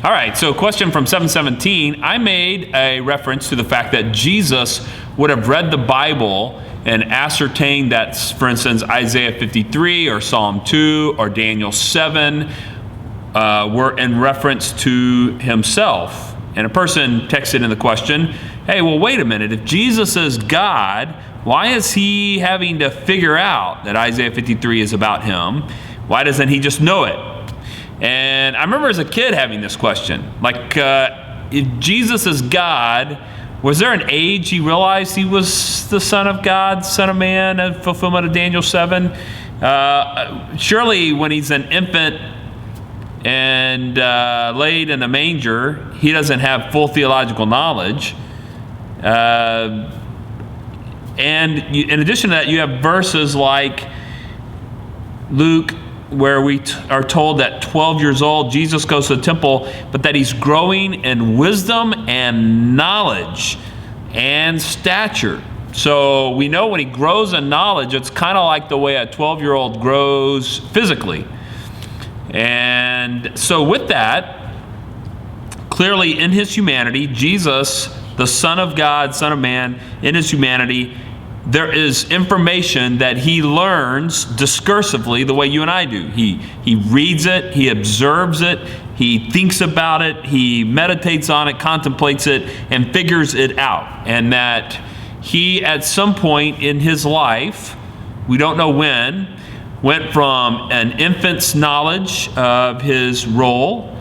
All right, so question from 717. I made a reference to the fact that Jesus would have read the Bible and ascertained that, for instance, Isaiah 53 or Psalm 2 or Daniel 7 were in reference to himself. And a person texted in the question, hey, well, wait a minute. If Jesus is God, why is he having to figure out that Isaiah 53 is about him? Why doesn't he just know it? And I remember as a kid having this question. Like, if Jesus is God, was there an age he realized he was the Son of God, Son of Man, in fulfillment of Daniel 7? Surely when he's an infant and laid in a manger, he doesn't have full theological knowledge. And in addition to that, you have verses like Luke, where we are told that 12 years old, Jesus goes to the temple, but that he's growing in wisdom and knowledge and stature. So we know when he grows in knowledge, it's kind of like the way a 12-year-old grows physically. And so with that, clearly in his humanity, Jesus, the Son of God, Son of Man, in his humanity, there is information that he learns discursively the way you and I do. He reads it, he observes it, he thinks about it, he meditates on it, contemplates it, and figures it out. And that he, at some point in his life, we don't know when, went from an infant's knowledge of his role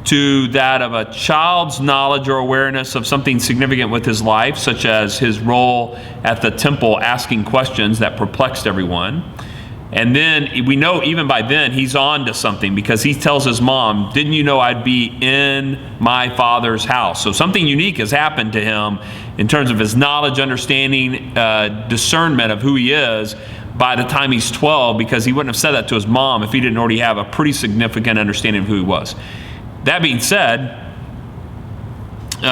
to that of a child's knowledge or awareness of something significant with his life, such as his role at the temple asking questions that perplexed everyone. And then we know even by then he's on to something, because he tells his mom, didn't you know I'd be in my Father's house? So something unique has happened to him in terms of his knowledge, understanding, discernment of who he is by the time he's 12, because he wouldn't have said that to his mom if he didn't already have a pretty significant understanding of who he was. That being said, in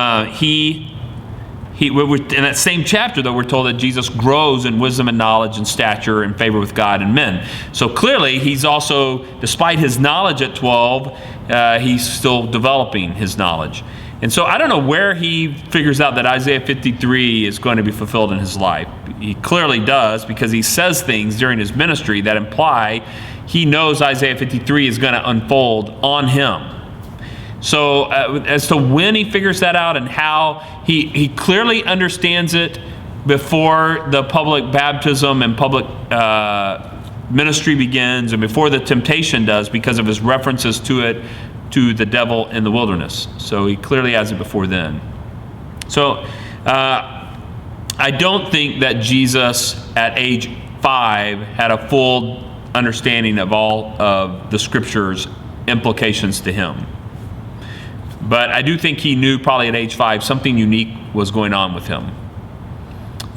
that same chapter, though, we're told that Jesus grows in wisdom and knowledge and stature and favor with God and men. So clearly, he's also, despite his knowledge at 12, he's still developing his knowledge. And so I don't know where he figures out that Isaiah 53 is going to be fulfilled in his life. He clearly does, because he says things during his ministry that imply he knows Isaiah 53 is going to unfold on him. So as to when he figures that out and how, he clearly understands it before the public baptism and public ministry begins, and before the temptation does, because of his references to it, to the devil in the wilderness. So he clearly has it before then. So I don't think that Jesus at age 5 had a full understanding of all of the Scripture's implications to him. But I do think he knew probably at age 5 something unique was going on with him.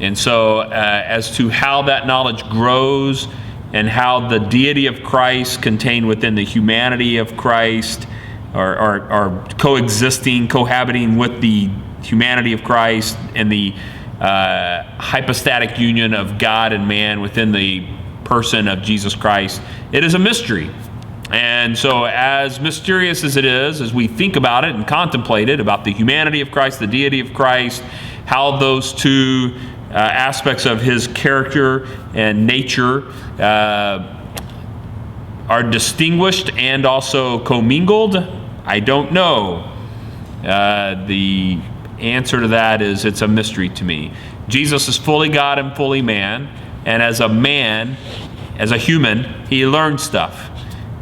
And so as to how that knowledge grows and how the deity of Christ contained within the humanity of Christ are coexisting, cohabiting with the humanity of Christ and the hypostatic union of God and man within the person of Jesus Christ, it is a mystery. And so as mysterious as it is, as we think about it and contemplate it, about the humanity of Christ, the deity of Christ, how those two aspects of his character and nature are distinguished and also commingled, I don't know. The answer to that is it's a mystery to me. Jesus is fully God and fully man, and as a man, as a human, he learned stuff.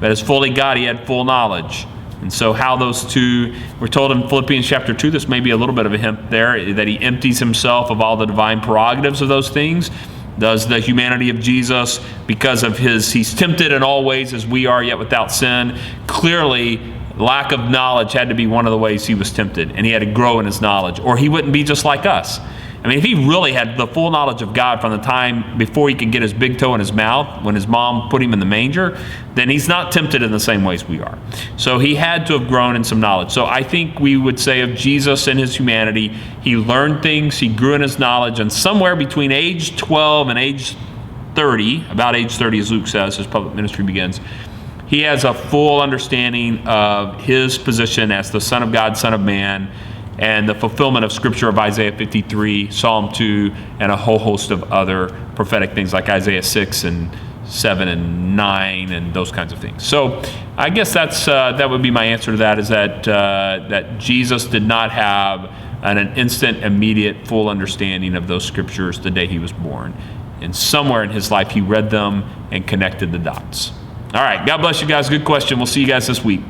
But as fully God, he had full knowledge. And so how those two, we're told in Philippians chapter 2, this may be a little bit of a hint there, that he empties himself of all the divine prerogatives of those things. Does the humanity of Jesus, because of he's tempted in all ways as we are, yet without sin. Clearly, lack of knowledge had to be one of the ways he was tempted, and he had to grow in his knowledge, or he wouldn't be just like us. I mean, if he really had the full knowledge of God from the time before he could get his big toe in his mouth, when his mom put him in the manger, then he's not tempted in the same ways we are. So he had to have grown in some knowledge. So I think we would say of Jesus and his humanity, he learned things, he grew in his knowledge, and somewhere between age 12 and age 30, about age 30 as Luke says, his public ministry begins, he has a full understanding of his position as the Son of God, Son of Man, and the fulfillment of Scripture of Isaiah 53, Psalm 2, and a whole host of other prophetic things like Isaiah 6 and 7 and 9 and those kinds of things. So I guess that would be my answer to that, is that Jesus did not have an instant, immediate, full understanding of those Scriptures the day he was born. And somewhere in his life he read them and connected the dots. All right, God bless you guys. Good question. We'll see you guys this week.